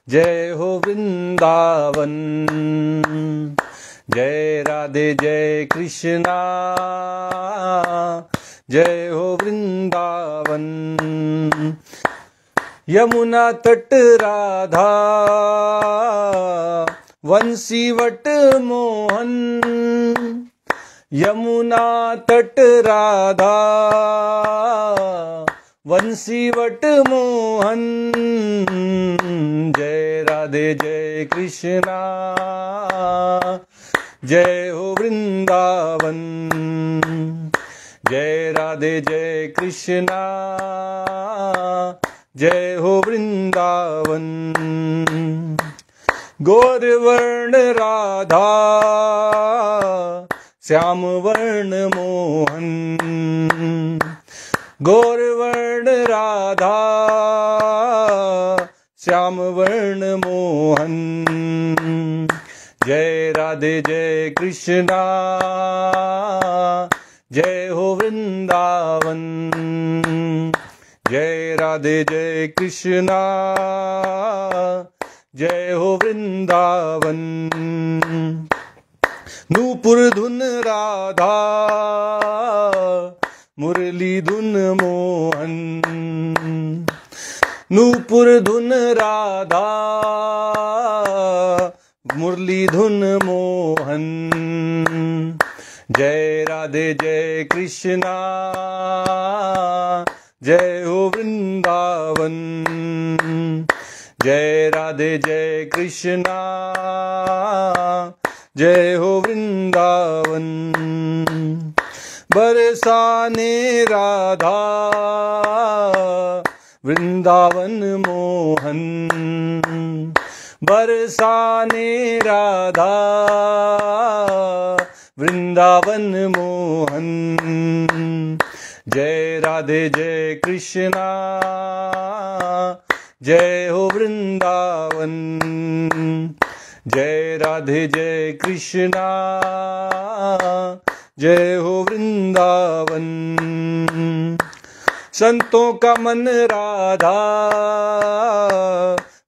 जय हो वृंदावन। जय राधे जय कृष्णा, जय हो वृंदावन। यमुना तट राधा, वंशीवट मोहन। यमुना तट राधा, वंशीवट मोहन। जय राधे जय कृष्णा, जय हो वृंदावन। जय राधे जय कृष्णा, जय हो वृंदावन। गौरवर्ण राधा, श्याम वर्ण मोहन। गौरवर्ण राधा, श्याम वर्ण मोहन। जय राधे जय कृष्णा, जय हो वृंदावन। जय राधे जय कृष्णा, जय हो वृंदावन। नूपुर धुन राधा, मुरली धुन मोहन। नूपुर धुन राधा, मुरली धुन मोहन। जय राधे जय कृष्णा, जय हो वृंदावन। जय राधे जय कृष्णा, जय हो वृंदावन। बरसाने राधा, वृंदावन मोहन। बरसाने राधा, वृंदावन मोहन। जय राधे जय कृष्णा, जय हो वृंदावन। जय राधे जय कृष्णा, जय हो वृंदावन। संतों का मन राधा,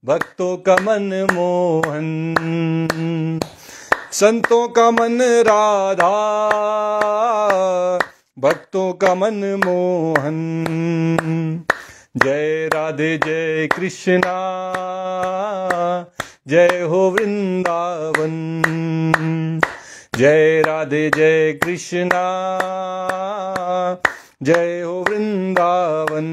भक्तों का मन मोहन। संतों का मन राधा, भक्तों का मन मोहन। जय राधे जय कृष्णा, जय हो वृंदावन। जय राधे जय कृष्णा, जय हो वृंदावन।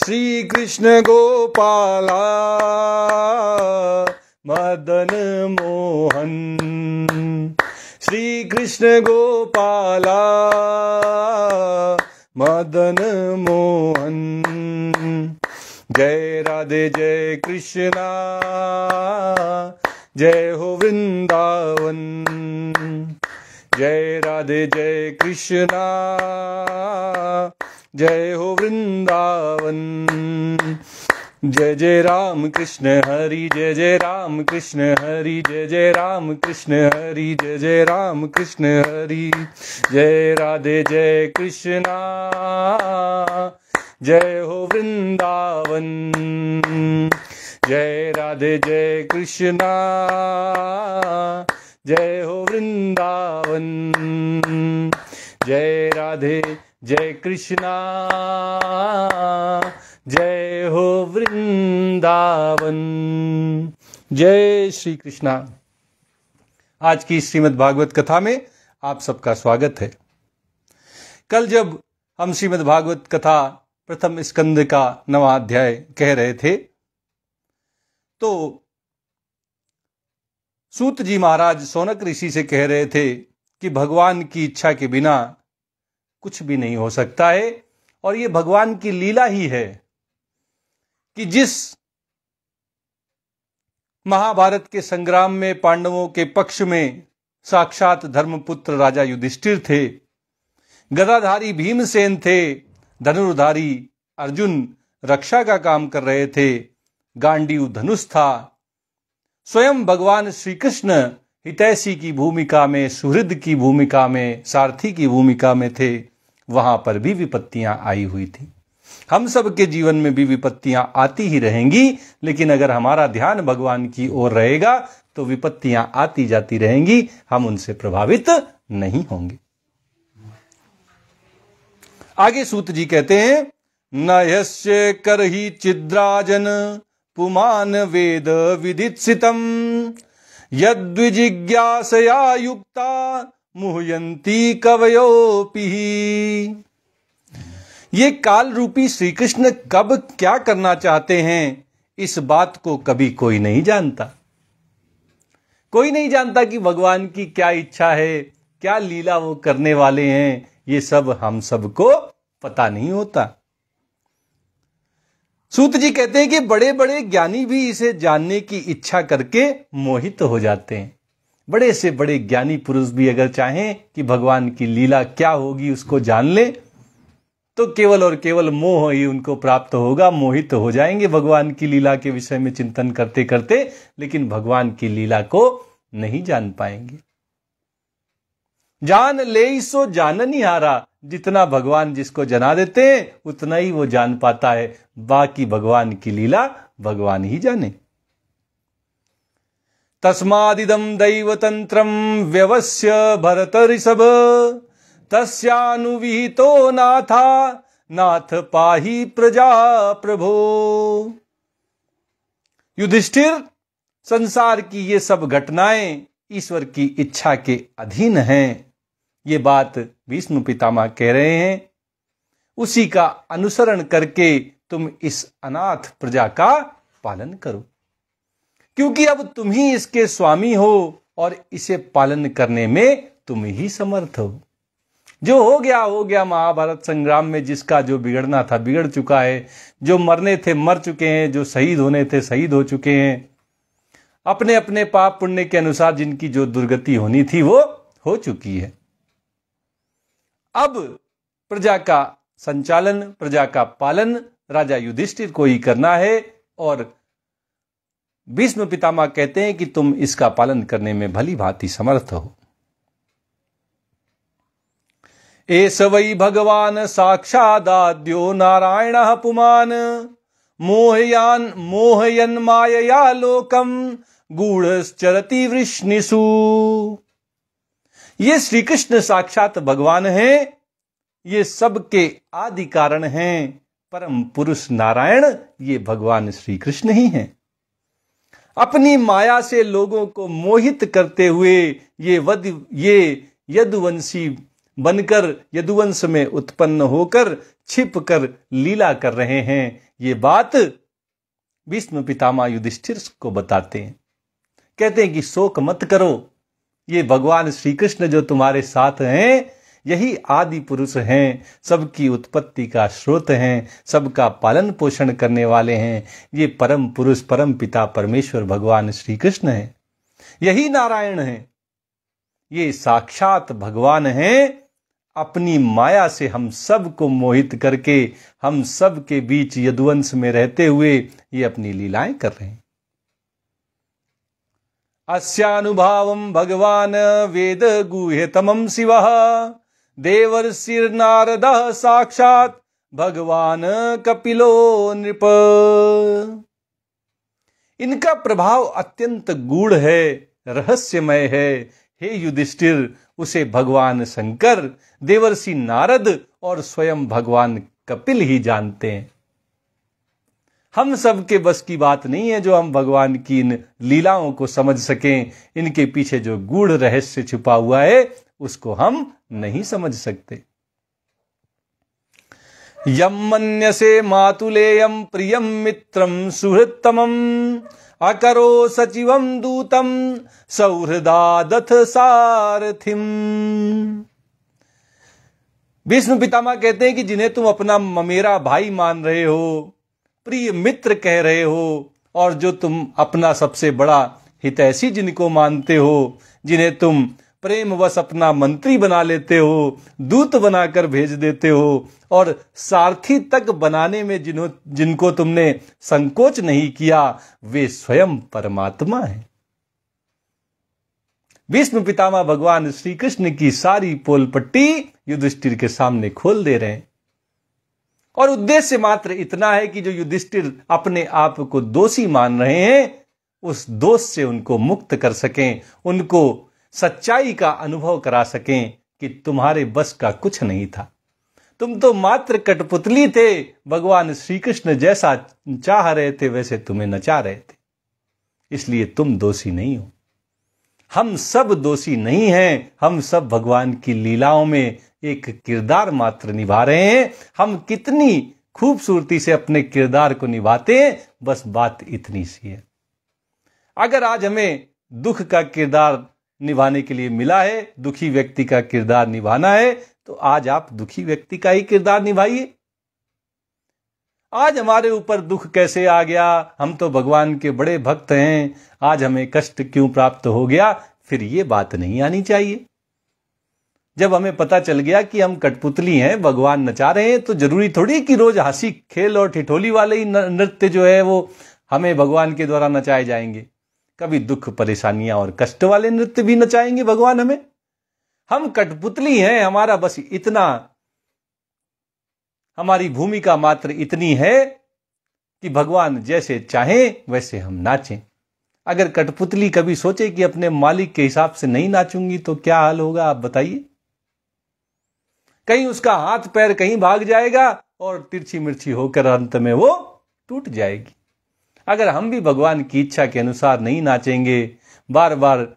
श्री कृष्ण गोपाला, मदन मोहन। श्री कृष्ण गोपाला, मदन मोहन। जय राधे जय कृष्णा, जय हो वृंदावन। जय राधे जय कृष्णा, जय हो वृंदावन। जय जय राम कृष्ण हरि, जय जय राम कृष्ण हरि, जय जय राम कृष्ण हरि, जय जय राम कृष्ण हरि। जय राधे जय कृष्णा, जय हो वृंदावन। जय राधे जय कृष्णा, जय हो वृंदावन। जय राधे जय कृष्णा, जय हो वृंदावन। जय श्री कृष्णा। आज की श्रीमद् भागवत कथा में आप सबका स्वागत है। कल जब हम श्रीमद् भागवत कथा प्रथम स्कंद का 9वां अध्याय कह रहे थे, तो सूत जी महाराज सौनक ऋषि से कह रहे थे कि भगवान की इच्छा के बिना कुछ भी नहीं हो सकता है, और ये भगवान की लीला ही है कि जिस महाभारत के संग्राम में पांडवों के पक्ष में साक्षात धर्मपुत्र राजा युधिष्ठिर थे, गदाधारी भीमसेन थे, धनुर्धारी अर्जुन रक्षा का काम कर रहे थे, गांडीव धनुष था, स्वयं भगवान श्री कृष्ण हितैषी की भूमिका में, सुहृद की भूमिका में, सारथी की भूमिका में थे, वहां पर भी विपत्तियां आई हुई थी। हम सब के जीवन में भी विपत्तियां आती ही रहेंगी, लेकिन अगर हमारा ध्यान भगवान की ओर रहेगा तो विपत्तियां आती जाती रहेंगी, हम उनसे प्रभावित नहीं होंगे। आगे सूत जी कहते हैं, न यस्य करहि चिद्राजन पुमान वेद विदित्सितम यद्विजिज्ञासया युक्ता मुह्यन्ति कवयोपि। ये काल रूपी श्री कृष्ण कब क्या करना चाहते हैं, इस बात को कभी कोई नहीं जानता। कोई नहीं जानता कि भगवान की क्या इच्छा है, क्या लीला वो करने वाले हैं, ये सब हम सबको पता नहीं होता। सूत जी कहते हैं कि बड़े बड़े ज्ञानी भी इसे जानने की इच्छा करके मोहित हो जाते हैं। बड़े से बड़े ज्ञानी पुरुष भी अगर चाहें कि भगवान की लीला क्या होगी उसको जान ले, तो केवल और केवल मोह ही उनको प्राप्त होगा, मोहित हो जाएंगे भगवान की लीला के विषय में चिंतन करते करते, लेकिन भगवान की लीला को नहीं जान पाएंगे। जान ले सो जाननी हारा, जितना भगवान जिसको जना देते हैं उतना ही वो जान पाता है, बाकी भगवान की लीला भगवान ही जाने। तस्मादिदं दैवतंत्रं व्यवस्य भरत ऋषभ तस्यानुविहितो नाथा नाथ पाहि प्रजा प्रभो। युधिष्ठिर, संसार की ये सब घटनाएं ईश्वर की इच्छा के अधीन हैं, ये बात भीष्म पितामह कह रहे हैं। उसी का अनुसरण करके तुम इस अनाथ प्रजा का पालन करो, क्योंकि अब तुम ही इसके स्वामी हो और इसे पालन करने में तुम ही समर्थ हो। जो हो गया महाभारत संग्राम में, जिसका जो बिगड़ना था बिगड़ चुका है, जो मरने थे मर चुके हैं, जो शहीद होने थे शहीद हो चुके हैं। अपने अपने पाप पुण्य के अनुसार जिनकी जो दुर्गति होनी थी वो हो चुकी है। अब प्रजा का संचालन, प्रजा का पालन राजा युधिष्ठिर को ही करना है, और भीष्म पितामह कहते हैं कि तुम इसका पालन करने में भली भांति समर्थ हो। एष वै भगवान साक्षादाद्यो नारायणः पुमान् मोहयन् मायया लोकम गूढ़श्चरति वृष्णिषु। ये श्री कृष्ण साक्षात भगवान हैं, ये सबके आदि कारण हैं। परम पुरुष नारायण ये भगवान श्री कृष्ण ही हैं। अपनी माया से लोगों को मोहित करते हुए ये यदुवंशी बनकर, यदुवंश में उत्पन्न होकर छिपकर लीला कर रहे हैं। ये बात भीष्म पितामह युधिष्ठिर को बताते हैं। कहते हैं कि शोक मत करो, ये भगवान श्री कृष्ण जो तुम्हारे साथ हैं यही आदि पुरुष हैं, सबकी उत्पत्ति का स्रोत हैं, सबका पालन पोषण करने वाले हैं। ये परम पुरुष परम पिता परमेश्वर भगवान श्री कृष्ण हैं, यही नारायण हैं, ये साक्षात भगवान हैं। अपनी माया से हम सब को मोहित करके हम सब के बीच यदुवंश में रहते हुए ये अपनी लीलाएं कर रहे हैं। अस्यानुभावं भगवान वेद गुह्यतमं शिवः देवर्षिर्नारदः साक्षात भगवान कपिलो नृप। इनका प्रभाव अत्यंत गूढ़ है, रहस्यमय है। हे युधिष्ठिर, उसे भगवान शंकर, देवर्षि नारद और स्वयं भगवान कपिल ही जानते हैं। हम सब के बस की बात नहीं है जो हम भगवान की इन लीलाओं को समझ सकें। इनके पीछे जो गूढ़ रहस्य छुपा हुआ है उसको हम नहीं समझ सकते। यम मन्यसे मातुलेयम प्रियम मित्रम सुहृत्तमम अकरो सचिवम दूतम सौहृदादथ सारथिम। भीष्म पितामह कहते हैं कि जिन्हें तुम अपना ममेरा भाई मान रहे हो, प्रिय मित्र कह रहे हो, और जो तुम अपना सबसे बड़ा हितैषी जिनको मानते हो, जिन्हें तुम प्रेमवश अपना मंत्री बना लेते हो, दूत बनाकर भेज देते हो, और सारथी तक बनाने में जिनको तुमने संकोच नहीं किया, वे स्वयं परमात्मा हैं। भीष्म पितामह भगवान श्री कृष्ण की सारी पोल पट्टी युधिष्ठिर के सामने खोल दे रहे हैं। और उद्देश्य मात्र इतना है कि जो युधिष्ठिर अपने आप को दोषी मान रहे हैं, उस दोष से उनको मुक्त कर सकें, उनको सच्चाई का अनुभव करा सकें कि तुम्हारे बस का कुछ नहीं था, तुम तो मात्र कठपुतली थे, भगवान श्री कृष्ण जैसा चाह रहे थे वैसे तुम्हें नचा रहे थे, इसलिए तुम दोषी नहीं हो। हम सब दोषी नहीं हैं, हम सब भगवान की लीलाओं में एक किरदार मात्र निभा रहे हैं। हम कितनी खूबसूरती से अपने किरदार को निभाते हैं, बस बात इतनी सी है। अगर आज हमें दुख का किरदार निभाने के लिए मिला है, दुखी व्यक्ति का किरदार निभाना है, तो आज आप दुखी व्यक्ति का ही किरदार निभाइए। आज हमारे ऊपर दुख कैसे आ गया, हम तो भगवान के बड़े भक्त हैं, आज हमें कष्ट क्यों प्राप्त हो गया, फिर ये बात नहीं आनी चाहिए। जब हमें पता चल गया कि हम कठपुतली हैं, भगवान नचा रहे हैं, तो जरूरी थोड़ी कि रोज हंसी खेल और ठिठोली वाले ही नृत्य जो है वो हमें भगवान के द्वारा नचाए जाएंगे। कभी दुख परेशानियां और कष्ट वाले नृत्य भी नचाएंगे भगवान हमें। हम कठपुतली हैं, हमारा बस इतना, हमारी भूमिका मात्र इतनी है कि भगवान जैसे चाहें वैसे हम नाचें। अगर कठपुतली कभी सोचे कि अपने मालिक के हिसाब से नहीं नाचूंगी तो क्या हाल होगा, आप बताइए। कहीं उसका हाथ पैर कहीं भाग जाएगा और तिरछी मिर्ची होकर अंत में वो टूट जाएगी। अगर हम भी भगवान की इच्छा के अनुसार नहीं नाचेंगे, बार बार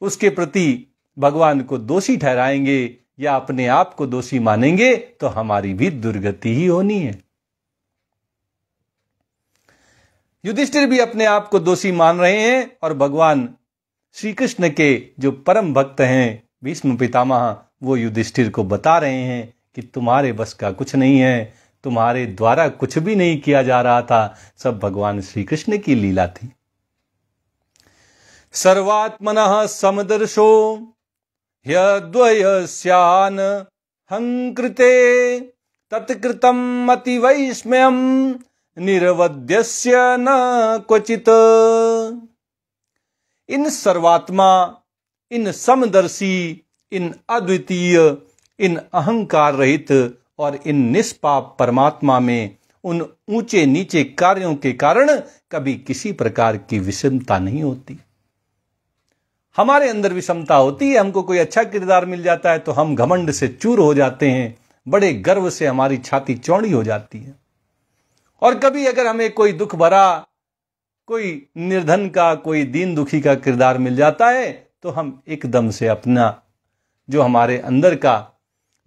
उसके प्रति भगवान को दोषी ठहराएंगे या अपने आप को दोषी मानेंगे, तो हमारी भी दुर्गति ही होनी है। युधिष्ठिर भी अपने आप को दोषी मान रहे हैं और भगवान श्री कृष्ण के जो परम भक्त हैं भीष्म पितामह, वो युधिष्ठिर को बता रहे हैं कि तुम्हारे बस का कुछ नहीं है, तुम्हारे द्वारा कुछ भी नहीं किया जा रहा था, सब भगवान श्री कृष्ण की लीला थी। सर्वात्मनः समदर्शो ह्यद्वयस्यान हंकृते तत्कृतम् अतिवैस्मयम् निरवध्यस्य न क्वचित्। इन सर्वात्मा, इन समदर्शी, इन अद्वितीय, इन अहंकार रहित और इन निष्पाप परमात्मा में उन ऊंचे नीचे कार्यों के कारण कभी किसी प्रकार की विषमता नहीं होती। हमारे अंदर विषमता होती है, हमको कोई अच्छा किरदार मिल जाता है तो हम घमंड से चूर हो जाते हैं, बड़े गर्व से हमारी छाती चौड़ी हो जाती है। और कभी अगर हमें कोई दुख भरा, कोई निर्धन का, कोई दीन दुखी का किरदार मिल जाता है तो हम एकदम से अपना जो हमारे अंदर का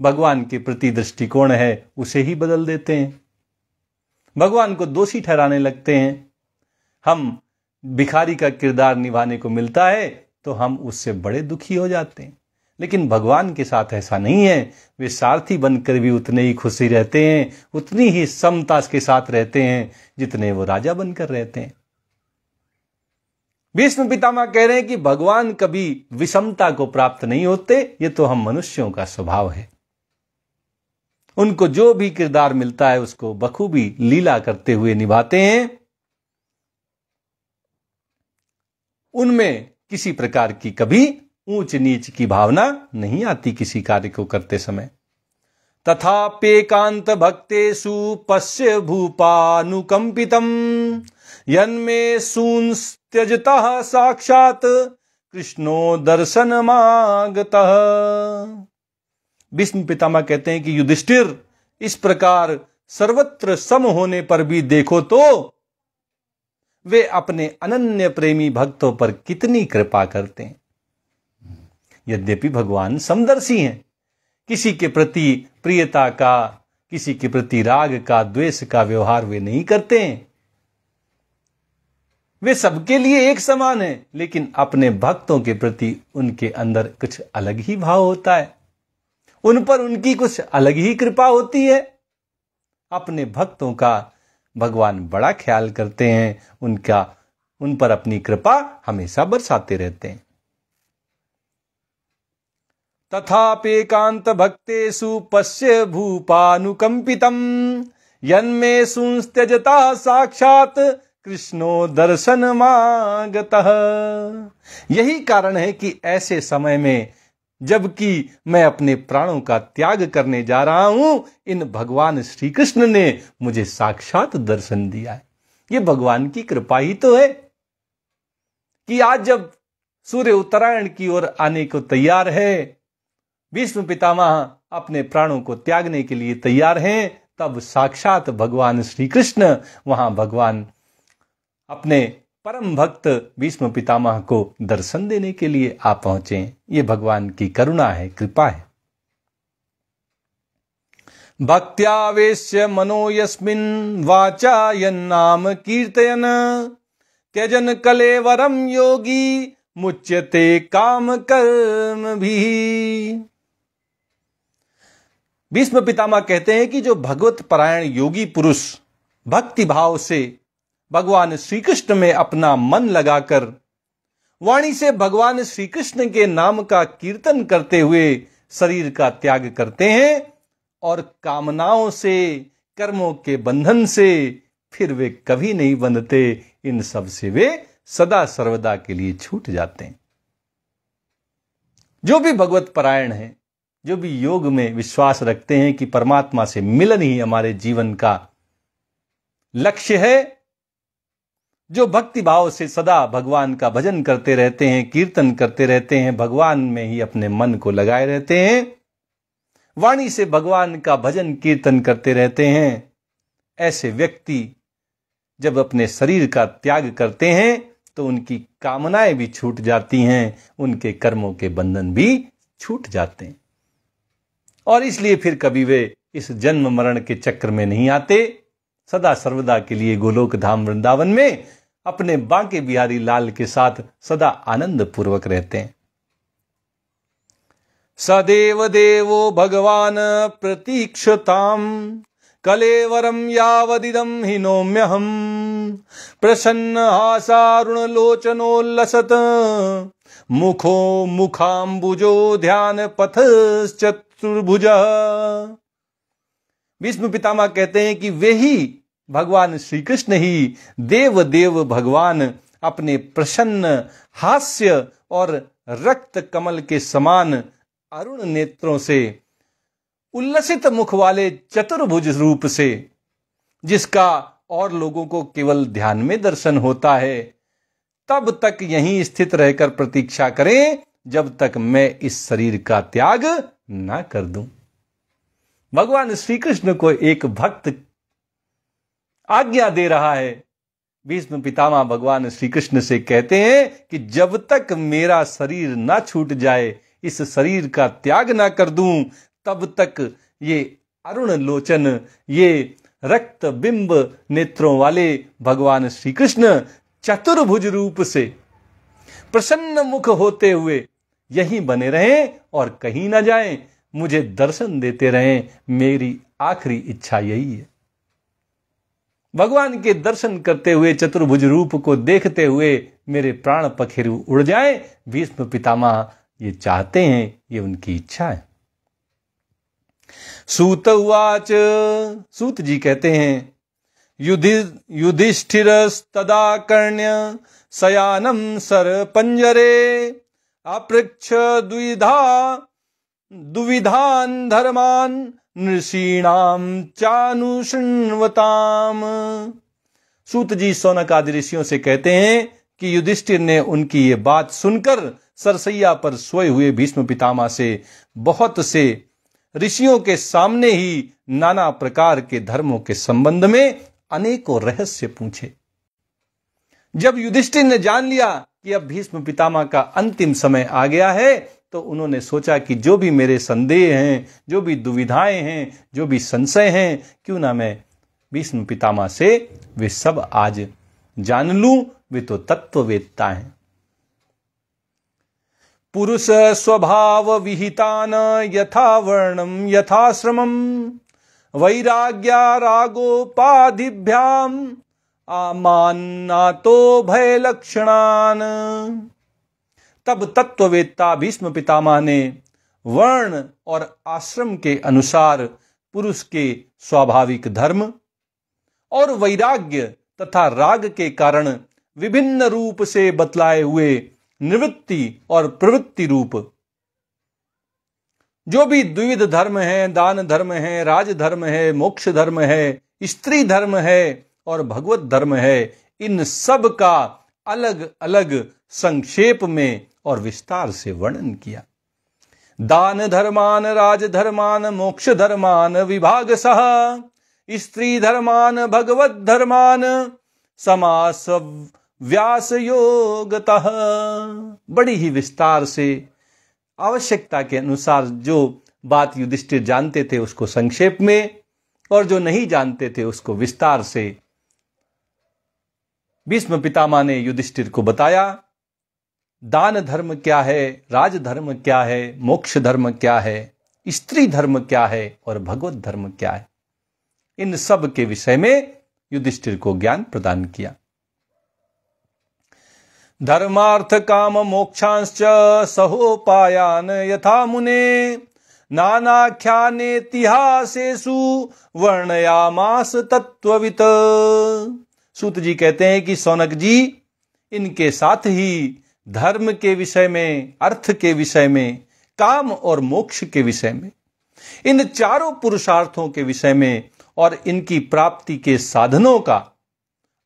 भगवान के प्रति दृष्टिकोण है उसे ही बदल देते हैं, भगवान को दोषी ठहराने लगते हैं। हम भिखारी का किरदार निभाने को मिलता है तो हम उससे बड़े दुखी हो जाते हैं, लेकिन भगवान के साथ ऐसा नहीं है। वे सारथी बनकर भी उतने ही खुशी रहते हैं, उतनी ही समता के साथ रहते हैं जितने वो राजा बनकर रहते हैं। भीष्म पितामह कह रहे हैं कि भगवान कभी विषमता को प्राप्त नहीं होते, ये तो हम मनुष्यों का स्वभाव है। उनको जो भी किरदार मिलता है उसको बखूबी लीला करते हुए निभाते हैं, उनमें किसी प्रकार की कभी ऊंच नीच की भावना नहीं आती किसी कार्य को करते समय। तथाप्येकांत भक्तेषु पश्य भूपानुकंपितम् यन्मे सूंस्त्यजतः साक्षात कृष्णो दर्शनमागतः। भीष्म पितामह कहते हैं कि युधिष्ठिर, इस प्रकार सर्वत्र सम होने पर भी देखो तो वे अपने अनन्य प्रेमी भक्तों पर कितनी कृपा करते हैं। यद्यपि भगवान समदर्शी हैं, किसी के प्रति प्रियता का, किसी के प्रति राग का, द्वेष का व्यवहार वे नहीं करते हैं, वे सबके लिए एक समान हैं, लेकिन अपने भक्तों के प्रति उनके अंदर कुछ अलग ही भाव होता है, उन पर उनकी कुछ अलग ही कृपा होती है। अपने भक्तों का भगवान बड़ा ख्याल करते हैं, उन पर अपनी कृपा हमेशा बरसाते रहते हैं। तथाप्येकांत भक्तेषु पश्य भूपानुकंपितम् यन्मे सूंस्त्यजता साक्षात कृष्णो दर्शनमागतः। यही कारण है कि ऐसे समय में जबकि मैं अपने प्राणों का त्याग करने जा रहा हूं, इन भगवान श्री कृष्ण ने मुझे साक्षात दर्शन दिया है। ये भगवान की कृपा ही तो है कि आज जब सूर्य उत्तरायण की ओर आने को तैयार है, भीष्म पितामह अपने प्राणों को त्यागने के लिए तैयार हैं, तब साक्षात भगवान श्री कृष्ण वहां भगवान अपने परम भक्त भीष्म पितामह को दर्शन देने के लिए आ पहुंचे। ये भगवान की करुणा है, कृपा है। भक्त्यावेश्य मनो यस्मिन् वाचा यन्नाम कीर्तयन् त्यजन कलेवरम योगी मुच्यते काम कर्म भी। भीष्म पितामह कहते हैं कि जो भगवत परायण योगी पुरुष भक्ति भाव से भगवान श्री कृष्ण में अपना मन लगाकर वाणी से भगवान श्री कृष्ण के नाम का कीर्तन करते हुए शरीर का त्याग करते हैं और कामनाओं से, कर्मों के बंधन से फिर वे कभी नहीं बंधते, इन सब से वे सदा सर्वदा के लिए छूट जाते हैं। जो भी भगवत परायण है, जो भी योग में विश्वास रखते हैं कि परमात्मा से मिलन ही हमारे जीवन का लक्ष्य है, जो भक्ति भाव से सदा भगवान का भजन करते रहते हैं, कीर्तन करते रहते हैं, भगवान में ही अपने मन को लगाए रहते हैं, वाणी से भगवान का भजन कीर्तन करते रहते हैं, ऐसे व्यक्ति जब अपने शरीर का त्याग करते हैं तो उनकी कामनाएं भी छूट जाती हैं, उनके कर्मों के बंधन भी छूट जाते हैं और इसलिए फिर कभी वे इस जन्म मरण के चक्र में नहीं आते, सदा सर्वदा के लिए गोलोक धाम वृंदावन में अपने बांके बिहारी लाल के साथ सदा आनंद पूर्वक रहते हैं। सदेव देवो भगवान प्रतीक्षताम कलेवरम यावदिदम हि नौम्यहम प्रसन्न हासारुण लोचनोल्लसत मुखो मुखाम्बुजो ध्यान पथश्चतुर्भुज। भीष्म पितामह कहते हैं कि वे ही भगवान श्री कृष्ण ही देव देव भगवान अपने प्रसन्न हास्य और रक्त कमल के समान अरुण नेत्रों से, उल्लसित मुख वाले चतुर्भुज रूप से, जिसका और लोगों को केवल ध्यान में दर्शन होता है, तब तक यहीं स्थित रहकर प्रतीक्षा करें जब तक मैं इस शरीर का त्याग ना कर दूं। भगवान श्री कृष्ण को एक भक्त आज्ञा दे रहा है। भीष्म पितामह भगवान श्री कृष्ण से कहते हैं कि जब तक मेरा शरीर ना छूट जाए, इस शरीर का त्याग ना कर दूं, तब तक ये अरुण लोचन, ये रक्त बिंब नेत्रों वाले भगवान श्री कृष्ण चतुर्भुज रूप से प्रसन्न मुख होते हुए यहीं बने रहें और कहीं ना जाएं, मुझे दर्शन देते रहें। मेरी आखिरी इच्छा यही है। भगवान के दर्शन करते हुए, चतुर्भुज रूप को देखते हुए मेरे प्राण पखेरु उड़ जाएं, भीष्म पितामह ये चाहते हैं, ये उनकी इच्छा है। सूत उवाच, सूत जी कहते हैं, युधिष्ठिरस्तदा कर्ण्य शयानम सरपंजरे अपृच्छ दुविधान धर्मान नृषीणाम चानुशृण्वताम। सूत जी शौनक आदि ऋषियों से कहते हैं कि युधिष्ठिर ने उनकी ये बात सुनकर सरसैया पर सोए हुए भीष्म पितामह से बहुत से ऋषियों के सामने ही नाना प्रकार के धर्मों के संबंध में अनेकों रहस्य पूछे। जब युधिष्ठिर ने जान लिया कि अब भीष्म पितामह का अंतिम समय आ गया है, तो उन्होंने सोचा कि जो भी मेरे संदेह हैं, जो भी दुविधाएं हैं, जो भी संशय हैं, क्यों ना मैं भीष्म पितामह से वे सब आज जान लूं। वे तो तत्ववेत्ता हैं। पुरुष स्वभाव विहितान यथा वर्णम यथाश्रमम वैराग्या रागोपाधिभ्याम आमान्नातो भय लक्षणान। तब तत्ववेत्ता भीष्म पितामह ने वर्ण और आश्रम के अनुसार पुरुष के स्वाभाविक धर्म और वैराग्य तथा राग के कारण विभिन्न रूप से बतलाए हुए निवृत्ति और प्रवृत्ति रूप जो भी द्विविध धर्म है, दान धर्म है, राज धर्म है, मोक्ष धर्म है, स्त्री धर्म है और भगवत धर्म है, इन सब का अलग अलग संक्षेप में और विस्तार से वर्णन किया। दान धर्मान, राज धर्मान, मोक्ष धर्मान विभाग सह, स्त्री धर्मान, भगवत धर्मान समास व्यास योगतः। बड़ी ही विस्तार से आवश्यकता के अनुसार जो बात युधिष्ठिर जानते थे उसको संक्षेप में, और जो नहीं जानते थे उसको विस्तार से भीष्म पितामह ने युधिष्ठिर को बताया। दान धर्म क्या है, राज धर्म क्या है, मोक्ष धर्म क्या है, स्त्री धर्म क्या है और भगवत धर्म क्या है, इन सब के विषय में युधिष्ठिर को ज्ञान प्रदान किया। धर्मार्थ काम मोक्षांश्च सहोपायान यथा मुने नानाख्यानेतिहासेषु वर्णयामास तत्ववित्। सूत जी कहते हैं कि सौनक जी इनके साथ ही धर्म के विषय में, अर्थ के विषय में, काम और मोक्ष के विषय में, इन चारों पुरुषार्थों के विषय में और इनकी प्राप्ति के साधनों का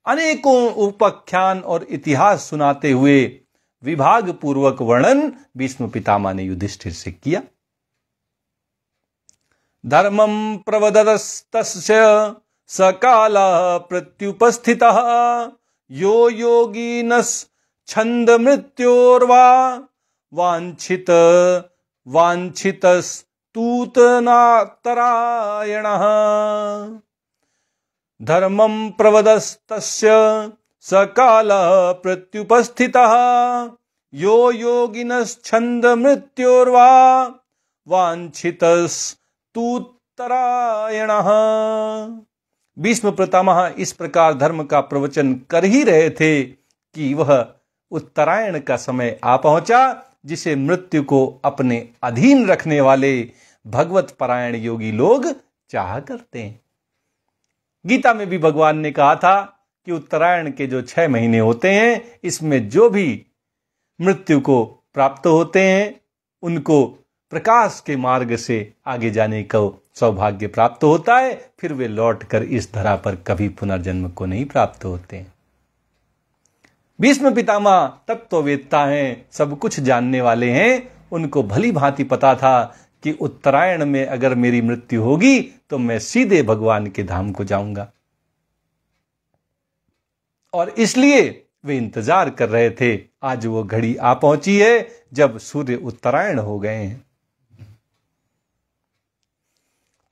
अनेकों उपाख्यान और इतिहास सुनाते हुए विभाग पूर्वक वर्णन भीष्म पितामह ने युधिष्ठिर से किया। धर्मं प्रवदतस्तस्य सकालः प्रत्युपस्थितः यो योगिनश्छन्द मृत्योर्वा वाञ्छितस्तूतनातरायणः। धर्मं प्रवदतस्य सकालः प्रत्युपस्थितः यो योगिनश्छन्द मृत्योर्वा वाञ्छितस्तूतरायणः। भीष्म पितामह इस प्रकार धर्म का प्रवचन कर ही रहे थे कि वह उत्तरायण का समय आ पहुंचा, जिसे मृत्यु को अपने अधीन रखने वाले भगवत परायण योगी लोग चाहा करते हैं। गीता में भी भगवान ने कहा था कि उत्तरायण के जो 6 महीने होते हैं, इसमें जो भी मृत्यु को प्राप्त होते हैं उनको प्रकाश के मार्ग से आगे जाने का सौभाग्य प्राप्त होता है, फिर वे लौटकर इस धरा पर कभी पुनर्जन्म को नहीं प्राप्त होते हैं। भीष्म पितामह तत्ववेत्ता हैं, सब कुछ जानने वाले हैं। उनको भली भांति पता था कि उत्तरायण में अगर मेरी मृत्यु होगी तो मैं सीधे भगवान के धाम को जाऊंगा, और इसलिए वे इंतजार कर रहे थे। आज वो घड़ी आ पहुंची है जब सूर्य उत्तरायण हो गए हैं।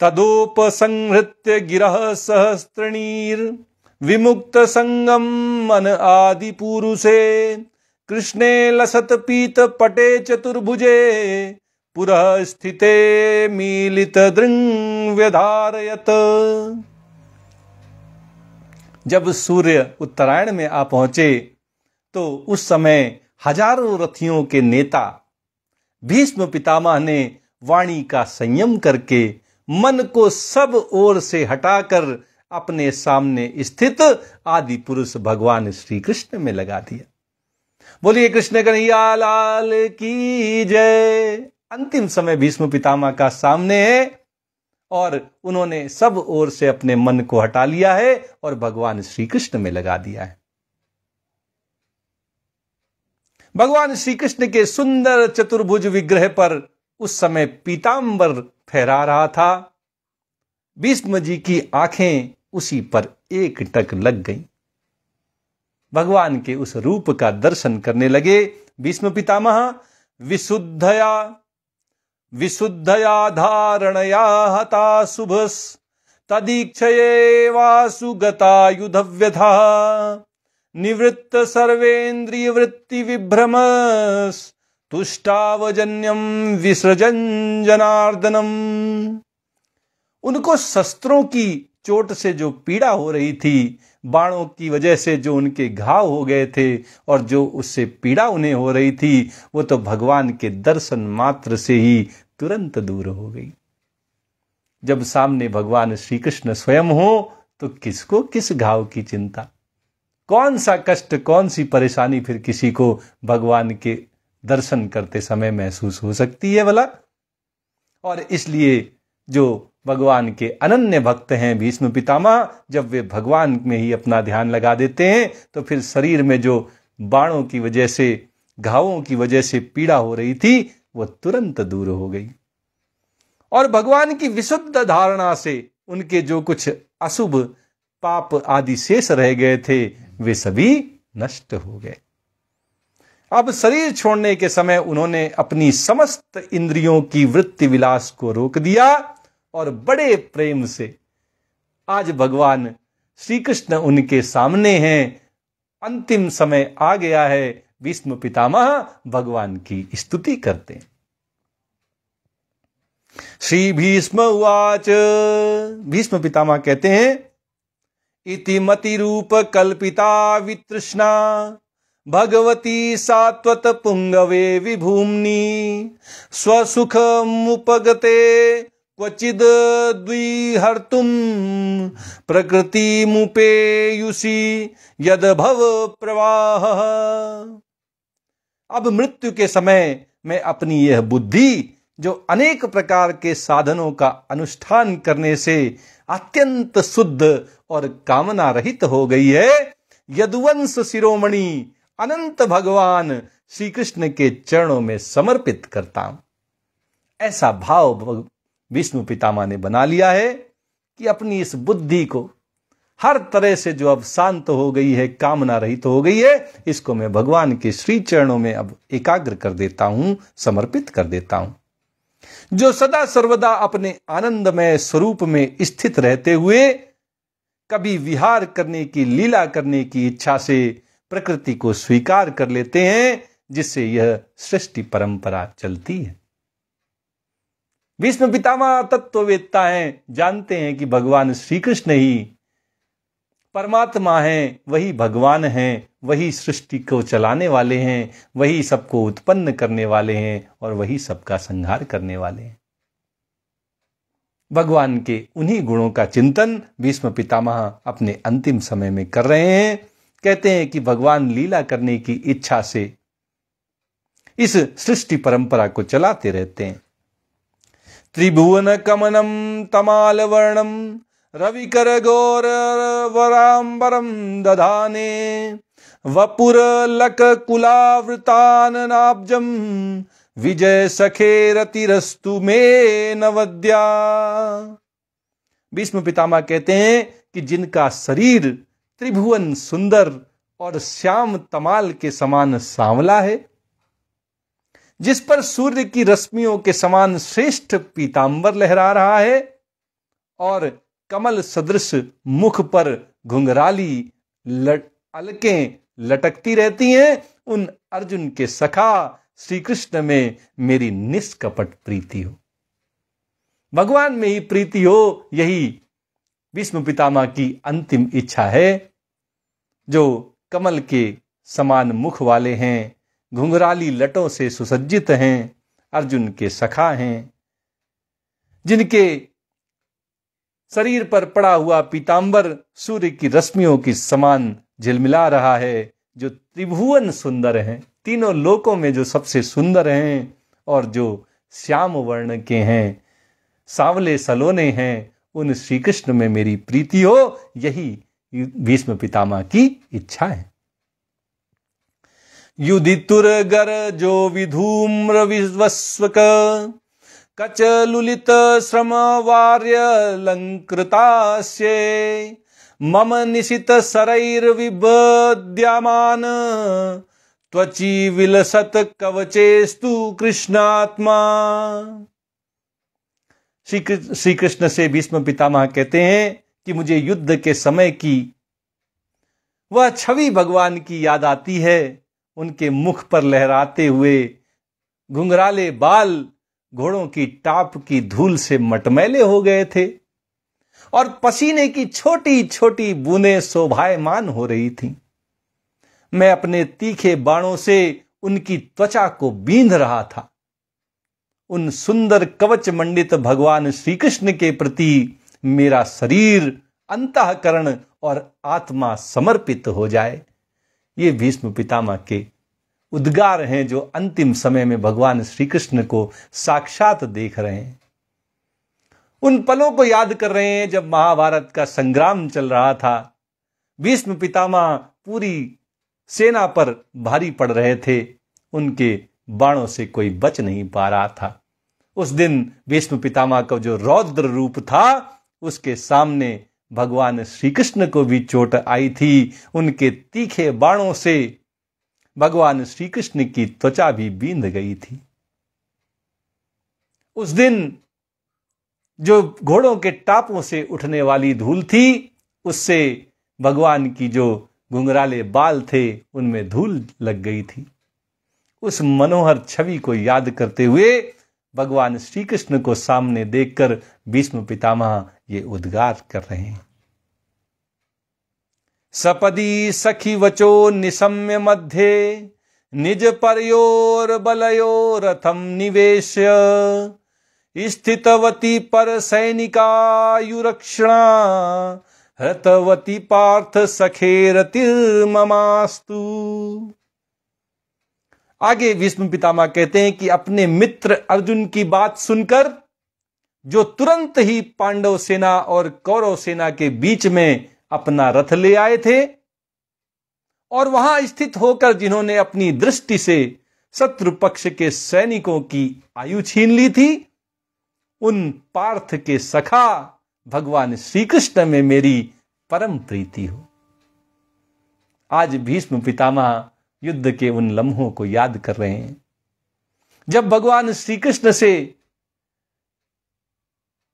तदोपसंहृत्य गिरह सहस्रणीर विमुक्त संगम मन आदि पुरुषे कृष्णे लसत पीत पटे चतुर्भुजे पुरः स्थिते मीलित दृंग व्यधारयत। जब सूर्य उत्तरायण में आ पहुंचे तो उस समय हजारों रथियों के नेता भीष्म पितामह ने वाणी का संयम करके मन को सब ओर से हटाकर अपने सामने स्थित आदि पुरुष भगवान श्री कृष्ण में लगा दिया। बोलिए कृष्ण कन्हैया लाल की जय। अंतिम समय भीष्म पितामह का सामने है और उन्होंने सब ओर से अपने मन को हटा लिया है और भगवान श्री कृष्ण में लगा दिया है। भगवान श्री कृष्ण के सुंदर चतुर्भुज विग्रह पर उस समय पीतांबर फहरा रहा था। भीष्म जी की आंखें उसी पर एक टक लग गईं। भगवान के उस रूप का दर्शन करने लगे। भीष्म पितामह विशुद्धया धारणया हता शुभस तदीक्षये वासुगता युधव्यथा निवृत्त सर्वेन्द्रिय वृत्ति विभ्रमस तुष्टावजन्यम विसृजन जनार्दनम। उनको शस्त्रों की चोट से जो पीड़ा हो रही थी, बाणों की वजह से जो उनके घाव हो गए थे और जो उससे पीड़ा उन्हें हो रही थी, वो तो भगवान के दर्शन मात्र से ही तुरंत दूर हो गई। जब सामने भगवान श्री कृष्ण स्वयं हो तो किसको किस घाव की चिंता, कौन सा कष्ट, कौन सी परेशानी फिर किसी को भगवान के दर्शन करते समय महसूस हो सकती है भला। और इसलिए जो भगवान के अनन्य भक्त हैं भीष्म पितामह, जब वे भगवान में ही अपना ध्यान लगा देते हैं तो फिर शरीर में जो बाणों की वजह से, घावों की वजह से पीड़ा हो रही थी वो तुरंत दूर हो गई और भगवान की विशुद्ध धारणा से उनके जो कुछ अशुभ पाप आदि शेष रह गए थे वे सभी नष्ट हो गए। अब शरीर छोड़ने के समय उन्होंने अपनी समस्त इंद्रियों की वृत्ति विलास को रोक दिया और बड़े प्रेम से आज भगवान श्री कृष्ण उनके सामने हैं। अंतिम समय आ गया है, भीष्म पितामह भगवान की स्तुति करते हैं। श्री भीष्म उवाच, भीष्म पितामह कहते हैं, इति मति रूप कल्पिता वितृष्णा भगवती सात्वत पुंगवे विभूम्नि स्वसुख मुपगते क्वचिद द्विहर्तुम प्रकृति मुपेयुषि यद भव प्रवाह। अब मृत्यु के समय मैं अपनी यह बुद्धि जो अनेक प्रकार के साधनों का अनुष्ठान करने से अत्यंत शुद्ध और कामना रहित हो गई है, यदुवंश शिरोमणि अनंत भगवान श्री कृष्ण के चरणों में समर्पित करता हूं। ऐसा भाव भीष्म पितामह ने बना लिया है कि अपनी इस बुद्धि को हर तरह से जो अब शांत हो गई है, कामना रहित हो गई है, इसको मैं भगवान के श्री चरणों में अब एकाग्र कर देता हूं, समर्पित कर देता हूं। जो सदा सर्वदा अपने आनंदमय स्वरूप में स्थित रहते हुए कभी विहार करने की, लीला करने की इच्छा से प्रकृति को स्वीकार कर लेते हैं, जिससे यह सृष्टि परंपरा चलती है। भीष्म पितामह तत्ववेत्ता हैं, जानते हैं कि भगवान श्री कृष्ण ही परमात्मा हैं, वही भगवान हैं, वही सृष्टि को चलाने वाले हैं, वही सबको उत्पन्न करने वाले हैं और वही सबका संहार करने वाले हैं। भगवान के उन्हीं गुणों का चिंतन भीष्म पितामह अपने अंतिम समय में कर रहे हैं। कहते हैं कि भगवान लीला करने की इच्छा से इस सृष्टि परंपरा को चलाते रहते हैं। त्रिभुवन कमनम तमाल वर्णम रविकर गौर वरांबरम दधाने वपुर लक कुलावृतान नाब्जम विजय सखे रतिरस्तु में नवद्या। भीष्म पितामह कहते हैं कि जिनका शरीर त्रिभुवन सुंदर और श्याम तमाल के समान सांवला है, जिस पर सूर्य की रश्मियों के समान श्रेष्ठ पीतांबर लहरा रहा है और कमल सदृश मुख पर घुंघराली अलकें लटकती रहती हैं, उन अर्जुन के सखा श्री कृष्ण में मेरी निष्कपट प्रीति हो, भगवान में ही प्रीति हो, यही भीष्म पितामह की अंतिम इच्छा है। जो कमल के समान मुख वाले हैं, घुंघराली लटों से सुसज्जित हैं, अर्जुन के सखा हैं, जिनके शरीर पर पड़ा हुआ पीतांबर सूर्य की रश्मियों की समान झिलमिला रहा है, जो त्रिभुवन सुंदर हैं, तीनों लोकों में जो सबसे सुंदर हैं और जो श्याम वर्ण के हैं, सांवले सलोने हैं, उन श्री कृष्ण में मेरी प्रीति हो, यही भीष्म पितामह की इच्छा है। युधितुर गर जो विधूम्र विवस्वक कच लुलित श्रम वार्य लंकृतास्ये मम निशित सरैर विबद्यमान त्वची विलसत कवचेस्तु कृष्णात्मा। श्री कृष्ण से भीष्म पितामह कहते हैं कि मुझे युद्ध के समय की वह छवि भगवान की याद आती है। उनके मुख पर लहराते हुए घुंघराले बाल घोड़ों की टाप की धूल से मटमैले हो गए थे और पसीने की छोटी छोटी बूंदें शोभायमान हो रही थीं। मैं अपने तीखे बाणों से उनकी त्वचा को बींध रहा था। उन सुंदर कवच मंडित भगवान श्री कृष्ण के प्रति मेरा शरीर, अंतःकरण और आत्मा समर्पित हो जाए। ये भीष्म पितामह के उद्गार हैं जो अंतिम समय में भगवान श्री कृष्ण को साक्षात देख रहे हैं। उन पलों को याद कर रहे हैं जब महाभारत का संग्राम चल रहा था। भीष्म पितामह पूरी सेना पर भारी पड़ रहे थे, उनके बाणों से कोई बच नहीं पा रहा था। उस दिन भीष्म पितामह का जो रौद्र रूप था, उसके सामने भगवान श्री कृष्ण को भी चोट आई थी। उनके तीखे बाणों से भगवान श्री कृष्ण की त्वचा भी बींध गई थी। उस दिन जो घोड़ों के टापों से उठने वाली धूल थी, उससे भगवान की जो घुंघराले बाल थे उनमें धूल लग गई थी। उस मनोहर छवि को याद करते हुए भगवान श्री कृष्ण को सामने देखकर भीष्म पितामह ये उद्गार कर रहे हैं। सपदी सखी वचो निशम्य मध्ये निज परयोर बलयोरथम निवेश्य स्थितवती पर सैनिकायुरक्षणा हृतवती पार्थ सखेरतिर्ममास्तु। आगे भीष्म पितामह कहते हैं कि अपने मित्र अर्जुन की बात सुनकर जो तुरंत ही पांडव सेना और कौरव सेना के बीच में अपना रथ ले आए थे और वहां स्थित होकर जिन्होंने अपनी दृष्टि से शत्रु पक्ष के सैनिकों की आयु छीन ली थी, उन पार्थ के सखा भगवान श्री कृष्ण में मेरी परम प्रीति हो। आज भीष्म पितामह युद्ध के उन लम्हों को याद कर रहे हैं जब भगवान श्री कृष्ण से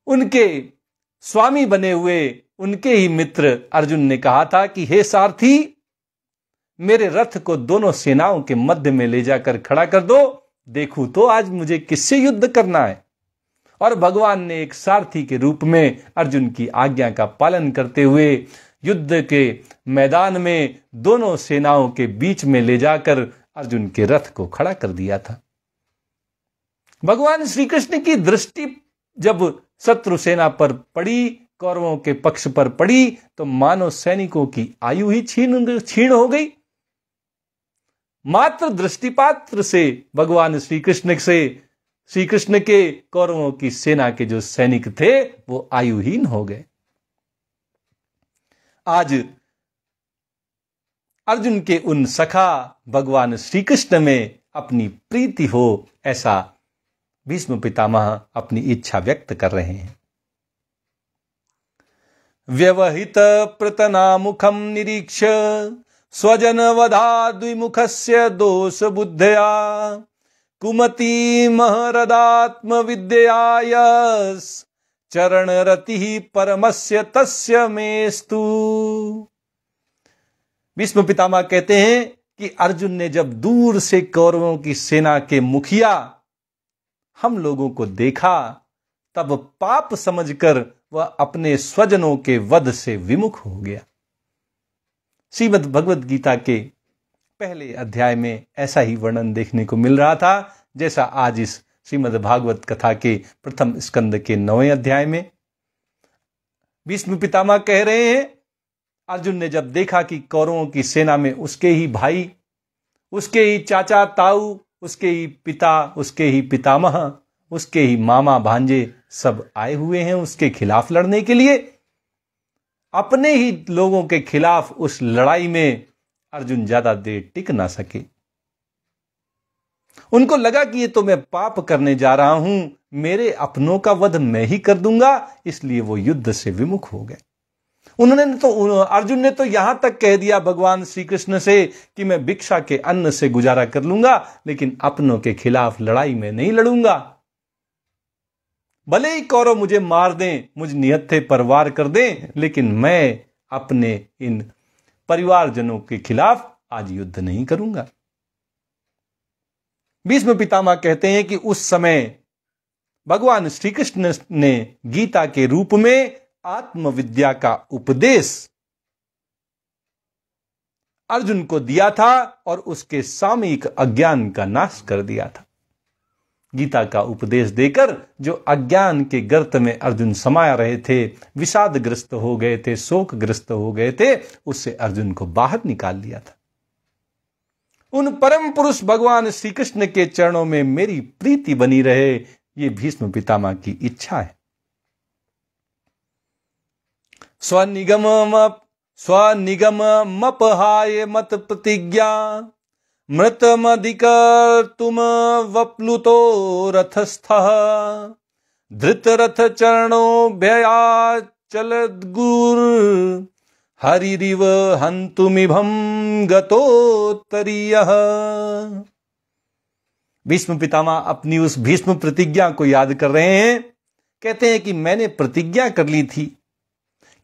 उनके स्वामी बने हुए उनके ही मित्र अर्जुन ने कहा था कि हे सारथी, मेरे रथ को दोनों सेनाओं के मध्य में ले जाकर खड़ा कर दो, देखूं तो आज मुझे किससे युद्ध करना है। और भगवान ने एक सारथी के रूप में अर्जुन की आज्ञा का पालन करते हुए युद्ध के मैदान में दोनों सेनाओं के बीच में ले जाकर अर्जुन के रथ को खड़ा कर दिया था। भगवान श्री कृष्ण की दृष्टि जब शत्रु सेना पर पड़ी, कौरवों के पक्ष पर पड़ी, तो मानव सैनिकों की आयु ही छीण हो गई। मात्र दृष्टिपात्र से भगवान श्री कृष्ण के कौरवों की सेना के जो सैनिक थे वो आयुहीन हो गए। आज अर्जुन के उन सखा भगवान श्री कृष्ण में अपनी प्रीति हो, ऐसा भीष्म पितामह अपनी इच्छा व्यक्त कर रहे हैं। व्यवहित प्रतनामुखम निरीक्ष्य स्वजन वधा द्विमुखस्य दोष बुद्धया कुमति महरदात्म विद्यायस चरण रति परमस्य तस्य मेस्तु। भीष्म पितामह कहते हैं कि अर्जुन ने जब दूर से कौरवों की सेना के मुखिया हम लोगों को देखा, तब पाप समझकर वह अपने स्वजनों के वध से विमुख हो गया। श्रीमद् भगवद गीता के पहले अध्याय में ऐसा ही वर्णन देखने को मिल रहा था, जैसा आज इस श्रीमद् भागवत कथा के प्रथम स्कंद के 9वें अध्याय में भीष्म पितामह कह रहे हैं, अर्जुन ने जब देखा कि कौरवों की सेना में उसके ही भाई, उसके ही चाचा ताऊ, उसके ही पिता, उसके ही पितामह, उसके ही मामा भांजे सब आए हुए हैं उसके खिलाफ लड़ने के लिए, अपने ही लोगों के खिलाफ उस लड़ाई में अर्जुन ज्यादा देर टिक ना सके। उनको लगा कि ये तो मैं पाप करने जा रहा हूं, मेरे अपनों का वध मैं ही कर दूंगा, इसलिए वो युद्ध से विमुख हो गए। अर्जुन ने तो यहां तक कह दिया भगवान श्री कृष्ण से कि मैं भिक्षा के अन्न से गुजारा कर लूंगा, लेकिन अपनों के खिलाफ लड़ाई में नहीं लड़ूंगा। भले ही कौरव मुझे मार दें, मुझ निहत्थे पर वार कर दें, लेकिन मैं अपने इन परिवारजनों के खिलाफ आज युद्ध नहीं करूंगा। भीष्म पितामह कहते हैं कि उस समय भगवान श्री कृष्ण ने गीता के रूप में आत्मविद्या का उपदेश अर्जुन को दिया था और उसके सामयिक अज्ञान का नाश कर दिया था। गीता का उपदेश देकर जो अज्ञान के गर्त में अर्जुन समाया रहे थे, विषादग्रस्त हो गए थे, शोकग्रस्त हो गए थे, उससे अर्जुन को बाहर निकाल लिया था। उन परम पुरुष भगवान श्री कृष्ण के चरणों में मेरी प्रीति बनी रहे, ये भीष्म पितामह की इच्छा है। स्वनिगमपहाय मत प्रतिज्ञा मृतमधिकर्तुम वप्लुतो रथस्थः धृतरथ चरणोभयाचलद्गुर हरिरिव हन्तुमिभं गतोत्तरीयः। भीष्म पितामह अपनी उस भीष्म प्रतिज्ञा को याद कर रहे हैं। कहते हैं कि मैंने प्रतिज्ञा कर ली थी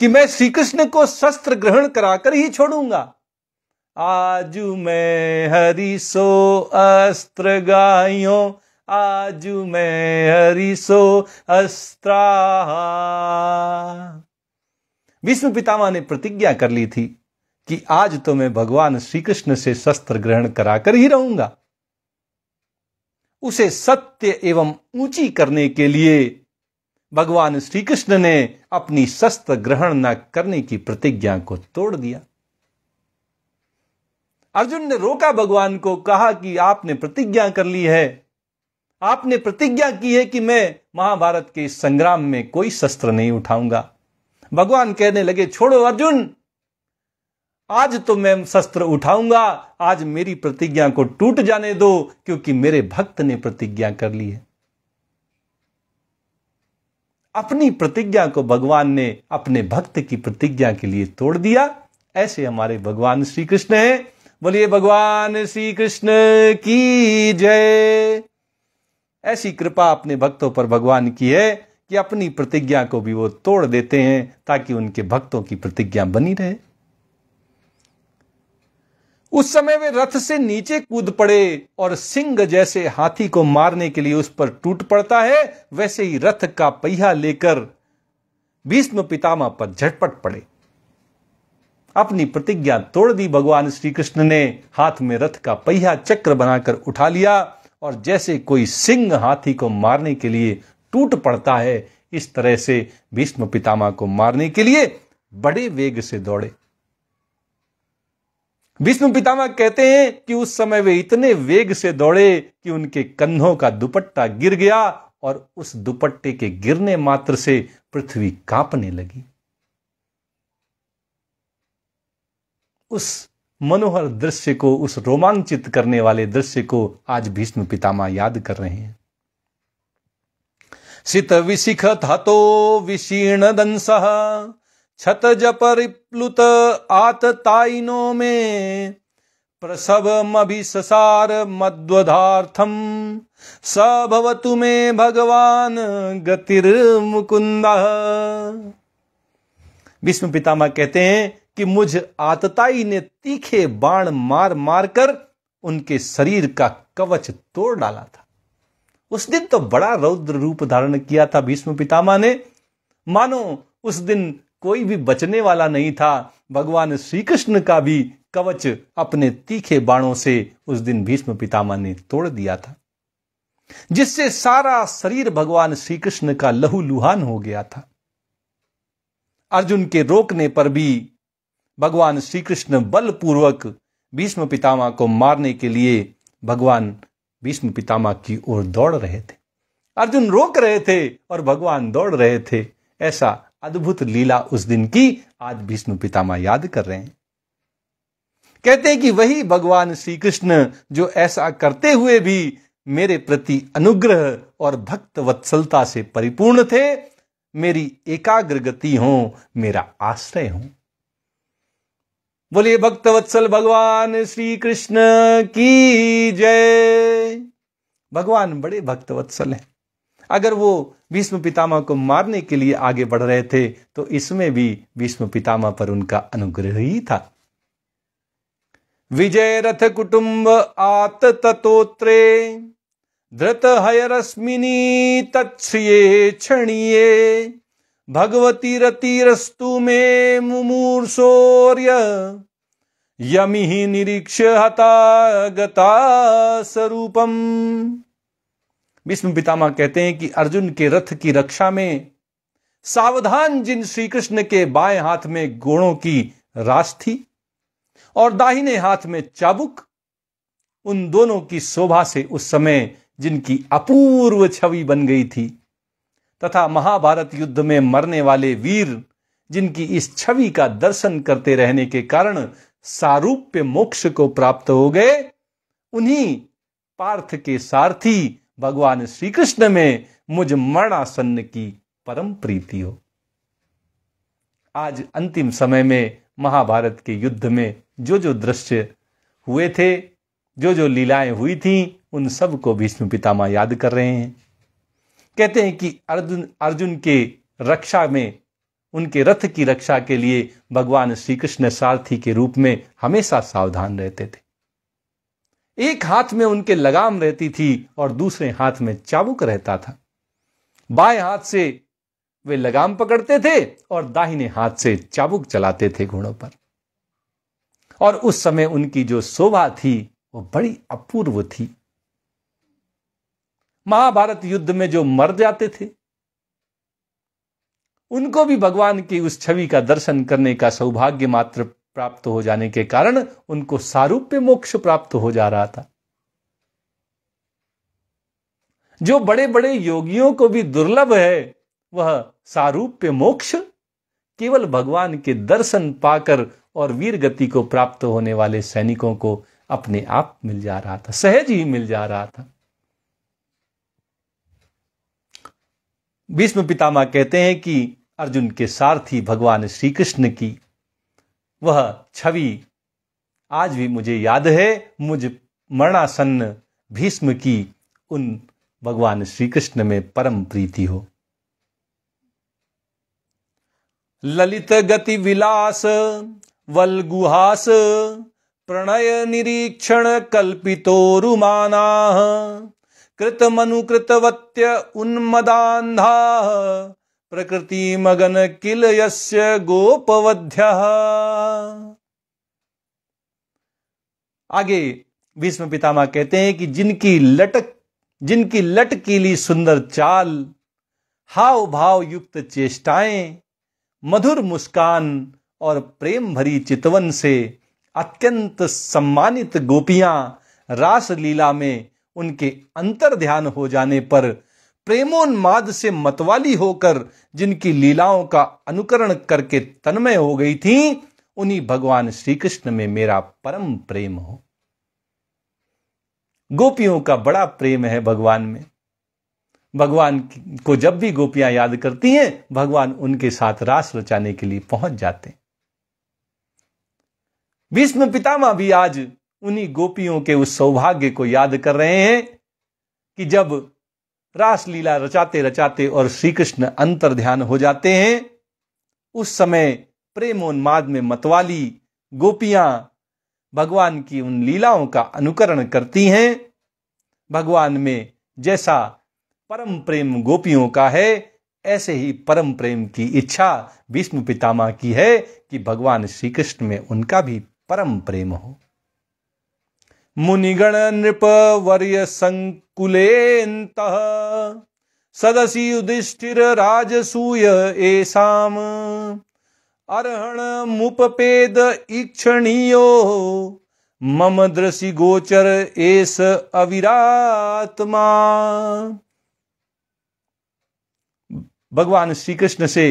कि मैं श्री कृष्ण को शस्त्र ग्रहण कराकर ही छोड़ूंगा। आजू मैं हरि सो अस्त्र गायो, आजू मैं हरि सो अस्त्रा। भीष्म पितामह ने प्रतिज्ञा कर ली थी कि आज तो मैं भगवान श्री कृष्ण से शस्त्र ग्रहण कराकर ही रहूंगा। उसे सत्य एवं ऊंची करने के लिए भगवान श्री कृष्ण ने अपनी शस्त्र ग्रहण न करने की प्रतिज्ञा को तोड़ दिया। अर्जुन ने रोका भगवान को, कहा कि आपने प्रतिज्ञा कर ली है, आपने प्रतिज्ञा की है कि मैं महाभारत के संग्राम में कोई शस्त्र नहीं उठाऊंगा। भगवान कहने लगे, छोड़ो अर्जुन, आज तो मैं शस्त्र उठाऊंगा, आज मेरी प्रतिज्ञा को टूट जाने दो, क्योंकि मेरे भक्त ने प्रतिज्ञा कर ली है। अपनी प्रतिज्ञा को भगवान ने अपने भक्त की प्रतिज्ञा के लिए तोड़ दिया। ऐसे हमारे भगवान श्री कृष्ण हैं। बोलिए भगवान श्री कृष्ण की जय। ऐसी कृपा अपने भक्तों पर भगवान की है कि अपनी प्रतिज्ञा को भी वो तोड़ देते हैं ताकि उनके भक्तों की प्रतिज्ञा बनी रहे। उस समय वे रथ से नीचे कूद पड़े और सिंह जैसे हाथी को मारने के लिए उस पर टूट पड़ता है, वैसे ही रथ का पहिया लेकर भीष्म पितामह पर झटपट पड़े। अपनी प्रतिज्ञा तोड़ दी भगवान श्री कृष्ण ने, हाथ में रथ का पहिया चक्र बनाकर उठा लिया और जैसे कोई सिंह हाथी को मारने के लिए टूट पड़ता है, इस तरह से भीष्म पितामह को मारने के लिए बड़े वेग से दौड़े। भीष्म पितामह कहते हैं कि उस समय वे इतने वेग से दौड़े कि उनके कंधों का दुपट्टा गिर गया और उस दुपट्टे के गिरने मात्र से पृथ्वी कांपने लगी। उस मनोहर दृश्य को, उस रोमांचित करने वाले दृश्य को आज भीष्म पितामह याद कर रहे हैं। सित विशिखत हतो विशीर्ण दंसः छतज परिप्लुत आतताइनो में प्रसवमभिससार मद्वधार्थम स भवतु मे भगवान गतिर्मुकुंदः। भीष्म पितामह कहते हैं कि मुझ आतताई ने तीखे बाण मार मार कर उनके शरीर का कवच तोड़ डाला था। उस दिन तो बड़ा रौद्र रूप धारण किया था भीष्म पितामह ने, मानो उस दिन कोई भी बचने वाला नहीं था। भगवान श्री कृष्ण का भी कवच अपने तीखे बाणों से उस दिन भीष्म पितामह ने तोड़ दिया था, जिससे सारा शरीर भगवान श्री कृष्ण का लहूलुहान हो गया था। अर्जुन के रोकने पर भी भगवान श्री कृष्ण बलपूर्वक भीष्म पितामह को मारने के लिए भगवान भीष्म पितामह की ओर दौड़ रहे थे। अर्जुन रोक रहे थे और भगवान दौड़ रहे थे। ऐसा अद्भुत लीला उस दिन की आज भीष्म पितामह याद कर रहे हैं। कहते हैं कि वही भगवान श्री कृष्ण जो ऐसा करते हुए भी मेरे प्रति अनुग्रह और भक्त वत्सलता से परिपूर्ण थे, मेरी एकाग्र गति हो, मेरा आश्रय हो। बोलिए भक्त वत्सल भगवान श्री कृष्ण की जय। भगवान बड़े भक्त वत्सल हैं। अगर वो भीष्म पितामह को मारने के लिए आगे बढ़ रहे थे तो इसमें भी भीष्म पितामह पर उनका अनुग्रह ही था। विजय रथ कुटुंब आत ततोत्रे धृत हयरश्मिनी तत्श्रिये क्षणिये भगवती रतिरस्तु में मुमूर्षोर्य यमिहि निरीक्ष्य हता गता स्वरूपम। भीष्म पितामह कहते हैं कि अर्जुन के रथ की रक्षा में सावधान जिन श्री कृष्ण के बाएं हाथ में घोड़ों की राश थी और दाहिने हाथ में चाबुक, उन दोनों की शोभा से उस समय जिनकी अपूर्व छवि बन गई थी, तथा महाभारत युद्ध में मरने वाले वीर जिनकी इस छवि का दर्शन करते रहने के कारण सारूप्य मोक्ष को प्राप्त हो गए, उन्हीं पार्थ के सारथी भगवान श्री कृष्ण में मुझ मरणासन्न की परम प्रीति हो। आज अंतिम समय में महाभारत के युद्ध में जो जो दृश्य हुए थे, जो जो लीलाएं हुई थीं, उन सब को भीष्म पितामह याद कर रहे हैं। कहते हैं कि अर्जुन के रक्षा में, उनके रथ की रक्षा के लिए भगवान श्री कृष्ण सारथी के रूप में हमेशा सावधान रहते थे। एक हाथ में उनके लगाम रहती थी और दूसरे हाथ में चाबुक रहता था। बाएं हाथ से वे लगाम पकड़ते थे और दाहिने हाथ से चाबुक चलाते थे घोड़ों पर। और उस समय उनकी जो शोभा थी वो बड़ी अपूर्व थी। महाभारत युद्ध में जो मर जाते थे उनको भी भगवान की उस छवि का दर्शन करने का सौभाग्य मात्र प्राप्त हो जाने के कारण उनको सारूप्य मोक्ष प्राप्त हो जा रहा था। जो बड़े बड़े योगियों को भी दुर्लभ है, वह सारूप्य मोक्ष केवल भगवान के दर्शन पाकर और वीर गति को प्राप्त होने वाले सैनिकों को अपने आप मिल जा रहा था, सहज ही मिल जा रहा था। भीष्म पितामह कहते हैं कि अर्जुन के सारथी भगवान श्री कृष्ण की वह छवि आज भी मुझे याद है। मुझ मरणासन्न भीष्म की उन भगवान श्री कृष्ण में परम प्रीति हो। ललित गति विलास वल्गुहास प्रणय निरीक्षण कल्पितोरुमानाः कृतमनुकृतवत्य उन्मदान्धा प्रकृति मगन किल यस्य गोपवध्यः। आगे भीष्म पितामह कहते हैं कि जिनकी लटकीली सुंदर चाल, हाव भाव युक्त चेष्टाएं, मधुर मुस्कान और प्रेम भरी चितवन से अत्यंत सम्मानित गोपियां रास लीला में उनके अंतर ध्यान हो जाने पर प्रेमोन्माद से मतवाली होकर जिनकी लीलाओं का अनुकरण करके तन्मय हो गई थीं, उन्हीं भगवान श्री कृष्ण में मेरा परम प्रेम हो। गोपियों का बड़ा प्रेम है भगवान में। भगवान को जब भी गोपियां याद करती हैं, भगवान उनके साथ रास रचाने के लिए पहुंच जाते हैं। भीष्म पितामह भी आज उन्हीं गोपियों के उस सौभाग्य को याद कर रहे हैं कि जब रास लीला रचाते रचाते और श्री कृष्ण अंतर ध्यान हो जाते हैं, उस समय प्रेमोन्माद में मतवाली गोपियां भगवान की उन लीलाओं का अनुकरण करती हैं। भगवान में जैसा परम प्रेम गोपियों का है, ऐसे ही परम प्रेम की इच्छा भीष्म पितामह की है कि भगवान श्री कृष्ण में उनका भी परम प्रेम हो। मुनिगण नृप वर्य संकुलेन्तः सदसि युधिष्ठिर राजसूय एषाम अर्हण मुपपेद ईक्षणीयो मम दृशि गोचर एस अविरात्मा। भगवान श्री कृष्ण से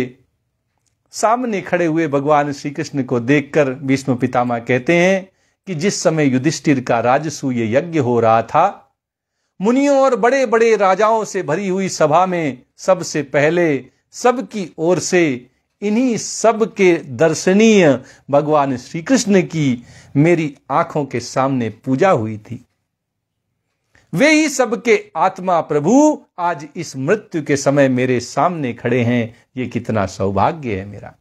सामने खड़े हुए भगवान श्री कृष्ण को देखकर भीष्म पितामह कहते हैं कि जिस समय युधिष्ठिर का राजसूय यज्ञ हो रहा था, मुनियों और बड़े बड़े राजाओं से भरी हुई सभा में सबसे पहले सबकी ओर से इन्हीं सब के दर्शनीय भगवान श्री कृष्ण की मेरी आंखों के सामने पूजा हुई थी। वे ही सबके आत्मा प्रभु आज इस मृत्यु के समय मेरे सामने खड़े हैं। ये कितना सौभाग्य है मेरा।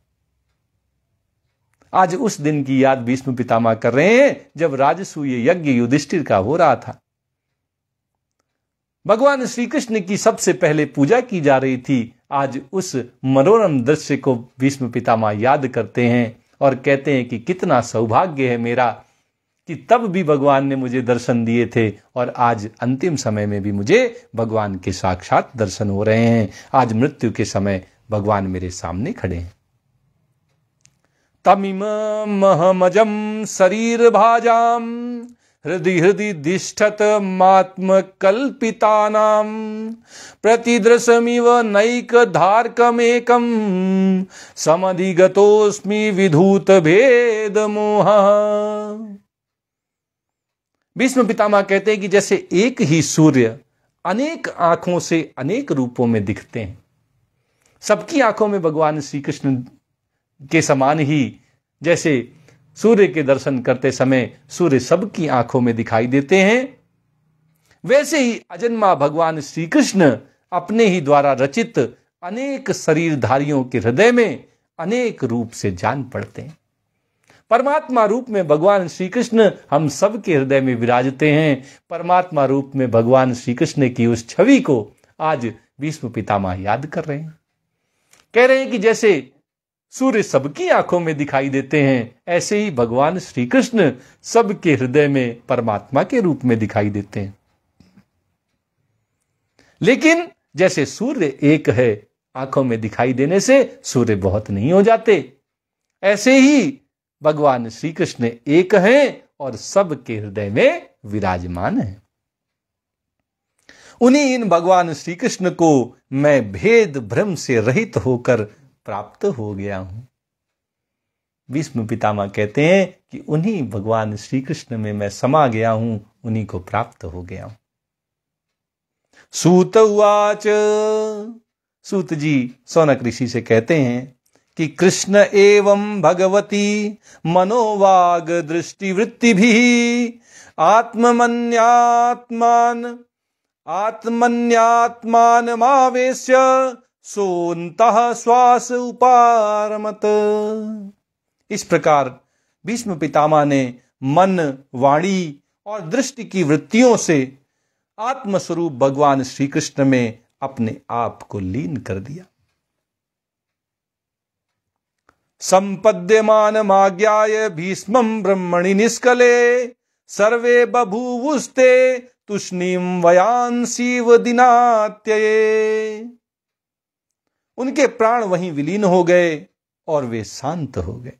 आज उस दिन की याद भीष्म पितामह कर रहे हैं जब राजसूय यज्ञ युधिष्ठिर का हो रहा था। भगवान श्री कृष्ण की सबसे पहले पूजा की जा रही थी। आज उस मनोरम दृश्य को भीष्म पितामह याद करते हैं और कहते हैं कि कितना सौभाग्य है मेरा कि तब भी भगवान ने मुझे दर्शन दिए थे और आज अंतिम समय में भी मुझे भगवान के साक्षात दर्शन हो रहे हैं। आज मृत्यु के समय भगवान मेरे सामने खड़े हैं। तमिम महमजम शरीर भाजाम हृदि हृदि दिष्ठत मात्म कल्पितानां प्रतिदृशमिव नैक धारकमेकं समधिगतोऽस्मि विधूत भेद मोह। भीष्म पितामह कहते हैं कि जैसे एक ही सूर्य अनेक आंखों से अनेक रूपों में दिखते हैं, सबकी आंखों में भगवान श्री कृष्ण के समान ही जैसे सूर्य के दर्शन करते समय सूर्य सबकी आंखों में दिखाई देते हैं, वैसे ही अजन्मा भगवान श्री कृष्ण अपने ही द्वारा रचित अनेक शरीरधारियों के हृदय में अनेक रूप से जान पड़ते हैं। परमात्मा रूप में भगवान श्री कृष्ण हम सब के हृदय में विराजते हैं। परमात्मा रूप में भगवान श्री कृष्ण की उस छवि को आज भीष्म पितामह याद कर रहे हैं। कह रहे हैं कि जैसे सूर्य सबकी आंखों में दिखाई देते हैं, ऐसे ही भगवान श्री कृष्ण सबके हृदय में परमात्मा के रूप में दिखाई देते हैं। लेकिन जैसे सूर्य एक है, आंखों में दिखाई देने से सूर्य बहुत नहीं हो जाते, ऐसे ही भगवान श्री कृष्ण एक हैं और सबके हृदय में विराजमान हैं। उन्हीं इन भगवान श्री कृष्ण को मैं भेद भ्रम से रहित होकर प्राप्त हो गया हूं। भीष्म पितामह कहते हैं कि उन्हीं भगवान श्री कृष्ण में मैं समा गया हूं, उन्हीं को प्राप्त हो गया हूं। सूत उवाच, सूत जी सौनक ऋषि से कहते हैं कि कृष्ण एवं भगवती मनोवाग दृष्टि वृत्तिभिः आत्मन्यात्मानमावेश्य सोऽन्तः श्वास उपारमत। इस प्रकार भीष्म पितामह ने मन, वाणी और दृष्टि की वृत्तियों से आत्मस्वरूप भगवान श्री कृष्ण में अपने आप को लीन कर दिया। संपद्यमानमाज्ञाय भीष्मं ब्रह्मणि निष्कले सर्वे बभूवुस्ते तुष्णीं वयांसीव दिनात्यये। उनके प्राण वहीं विलीन हो गए और वे शांत हो गए।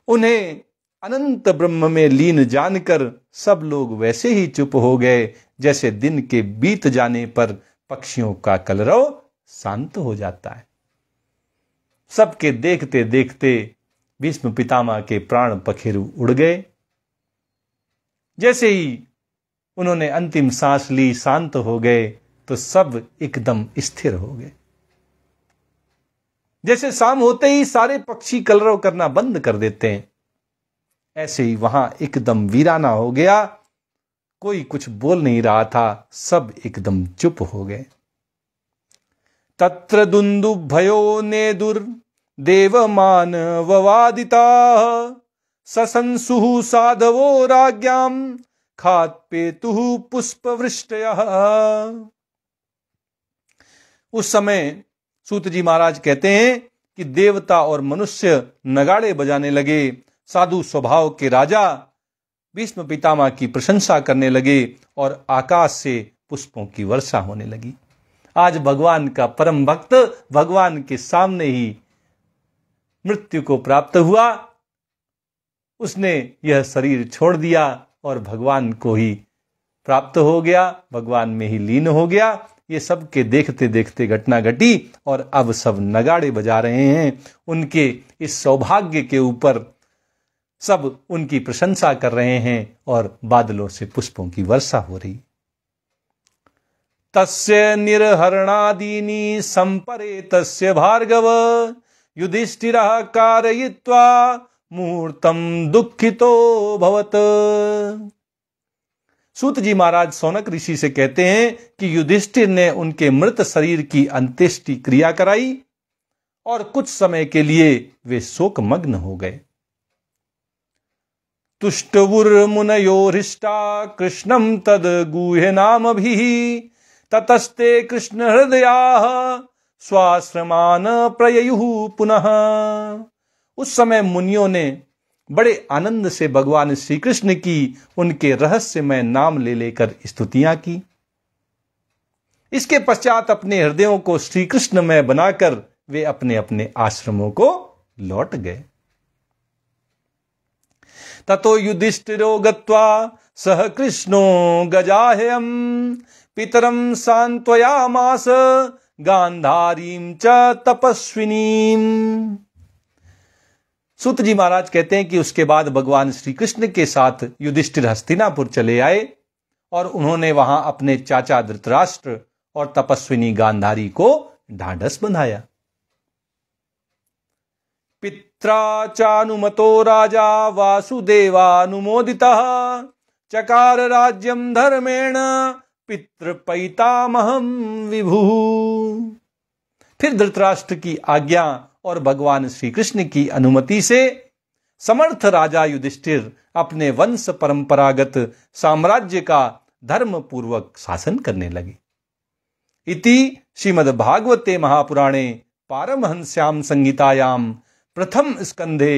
उन्हें अनंत ब्रह्म में लीन जानकर सब लोग वैसे ही चुप हो गए जैसे दिन के बीत जाने पर पक्षियों का कलरव शांत हो जाता है। सबके देखते देखते भीष्म पितामह के प्राण पखेरु उड़ गए। जैसे ही उन्होंने अंतिम सांस ली, शांत हो गए, तो सब एकदम स्थिर हो गए। जैसे शाम होते ही सारे पक्षी कलरव करना बंद कर देते हैं, ऐसे ही वहां एकदम वीराना हो गया। कोई कुछ बोल नहीं रहा था, सब एकदम चुप हो गए। तत्र दुन्दुभयो नेदुर देवमानववादिता ससंसुः साधवो राज्ञां खात्पेतुः पुष्पवृष्टयः। उस समय सूत जी महाराज कहते हैं कि देवता और मनुष्य नगाड़े बजाने लगे। साधु स्वभाव के राजा भीष्म पितामह की प्रशंसा करने लगे और आकाश से पुष्पों की वर्षा होने लगी। आज भगवान का परम भक्त भगवान के सामने ही मृत्यु को प्राप्त हुआ। उसने यह शरीर छोड़ दिया और भगवान को ही प्राप्त हो गया, भगवान में ही लीन हो गया। ये सब के देखते देखते घटना घटी और अब सब नगाड़े बजा रहे हैं। उनके इस सौभाग्य के ऊपर सब उनकी प्रशंसा कर रहे हैं और बादलों से पुष्पों की वर्षा हो रही। तस्य निर्हरणादीनि संपरे तस्य भार्गव युधिष्ठिरः कारयित्वा मुहूर्तम दुःखितो भवत। सूत जी महाराज सौनक ऋषि से कहते हैं कि युधिष्ठिर ने उनके मृत शरीर की अंत्येष्टि क्रिया कराई और कुछ समय के लिए वे शोकमग्न हो गए। तुष्टवुर्मुनयो हृष्टा कृष्णं तद गुह्य नामभिः ततस्ते कृष्ण हृदयाः स्वाश्रमान प्रययुः पुनः। उस समय मुनियों ने बड़े आनंद से भगवान श्री कृष्ण की उनके रहस्यमय नाम ले लेकर स्तुतियां की। इसके पश्चात अपने हृदयों को श्री कृष्ण में बनाकर वे अपने अपने आश्रमों को लौट गए। ततो युधिष्ठिरो गत्वा सह कृष्णो गजाह्ययम् पितरं सांत्वयामास गांधारीं च तपस्विनीं। सूत जी महाराज कहते हैं कि उसके बाद भगवान श्री कृष्ण के साथ युधिष्ठिर हस्तिनापुर चले आए और उन्होंने वहां अपने चाचा धृतराष्ट्र और तपस्विनी गांधारी को ढांढस बंधाया। पित्रा चानुमतो राजा वासुदेवानुमोदितः चकार राज्यम धर्मेण पितृपैतामहं विभु। फिर धृतराष्ट्र की आज्ञा और भगवान श्री कृष्ण की अनुमति से समर्थ राजा युधिष्ठिर अपने वंश परंपरागत साम्राज्य का धर्म पूर्वक शासन करने लगे। इति श्रीमद्भागवते महापुराणे पारमहंस्याम संहितायाम प्रथम स्कंधे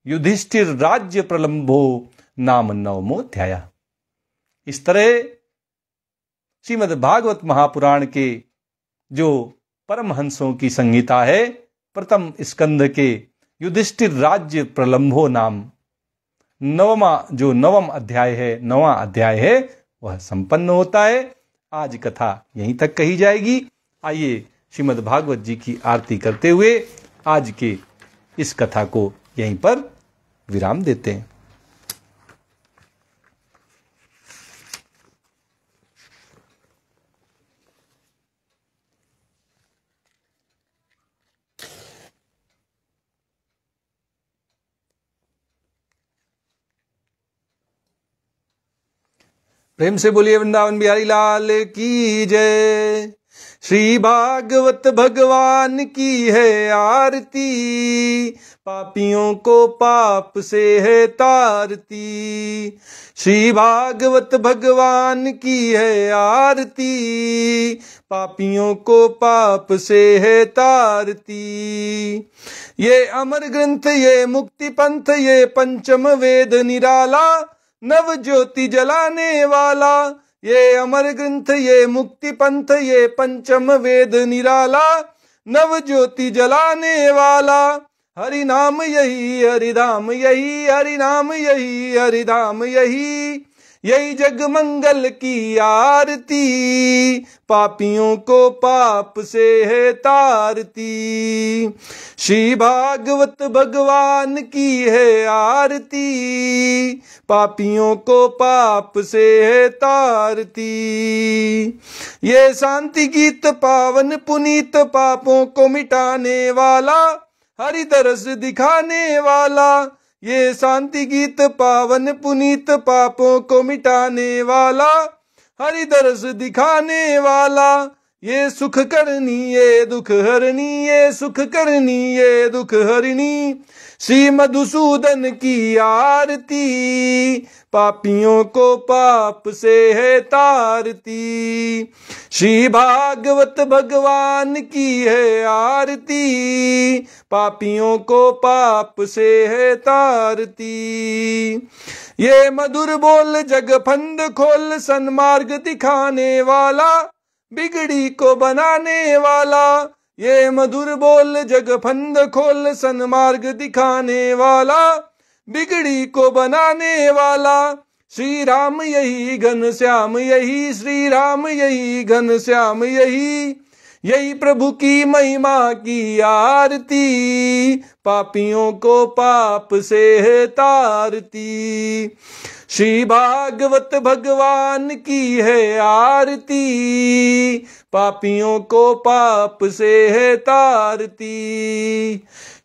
युधिष्ठिर राज्य प्रलंबो नाम 9वां अध्याय। इस तरह श्रीमद्भागवत महापुराण के जो परमहंसों की संहिता है, प्रथम स्कंध के युधिष्ठिर राज्य प्रलंबो नाम 9वां अध्याय है वह संपन्न होता है। आज कथा यहीं तक कही जाएगी। आइए श्रीमद्भागवत जी की आरती करते हुए आज के इस कथा को यहीं पर विराम देते हैं। प्रेम से बोलिए वृंदावन बिहारी लाल की जय। श्री भागवत भगवान की है आरती, पापियों को पाप से है तारती। श्री भागवत भगवान की है आरती, पापियों को पाप से है तारती। ये अमर ग्रंथ, ये मुक्ति पंथ, ये पंचम वेद निराला, नव ज्योति जलाने वाला। ये अमर ग्रंथ, ये मुक्ति पंथ, ये पंचम वेद निराला, नव ज्योति जलाने वाला। हरि नाम यही, हरि धाम यही, हरि नाम यही, हरि धाम यही। यही जग मंगल की आरती, पापियों को पाप से है तारती। श्री भागवत भगवान की है आरती, पापियों को पाप से है तारती। ये शांति गीत पावन पुनीत, पापों को मिटाने वाला, हरि दरस दिखाने वाला। ये शांति गीत पावन पुनीत, पापों को मिटाने वाला, हरि दरस दिखाने वाला। ये सुख करनी, ये दुख हरनी, ये सुख करनी, ये दुख हरनी। श्री मधुसूदन की आरती, पापियों को पाप से है तारती। श्री भागवत भगवान की है आरती, पापियों को पाप से है तारती। ये मधुर बोल जग फंद खोल, सन्मार्ग दिखाने वाला, बिगड़ी को बनाने वाला। ये मधुर बोल जग फंद खोल, सन्मार्ग दिखाने वाला, बिगड़ी को बनाने वाला। श्री राम यही घन श्याम यही, श्री राम यही घन श्याम यही। यही प्रभु की महिमा की आरती, पापियों को पाप से है तारती। श्री भागवत भगवान की है आरती, पापियों को पाप से है तारती।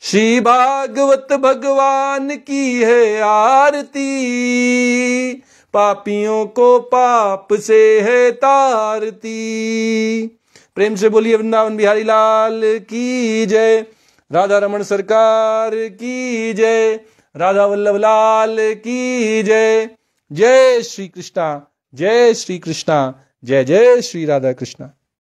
श्री भागवत भगवान की है आरती, पापियों को पाप से है तारती। प्रेम से बोलिए वृंदावन बिहारी लाल की जय। राधा रमण सरकार की जय। राधा वल्लभ लाल की जय। जय श्री कृष्णा, जय श्री कृष्णा, जय जय श्री राधा कृष्णा।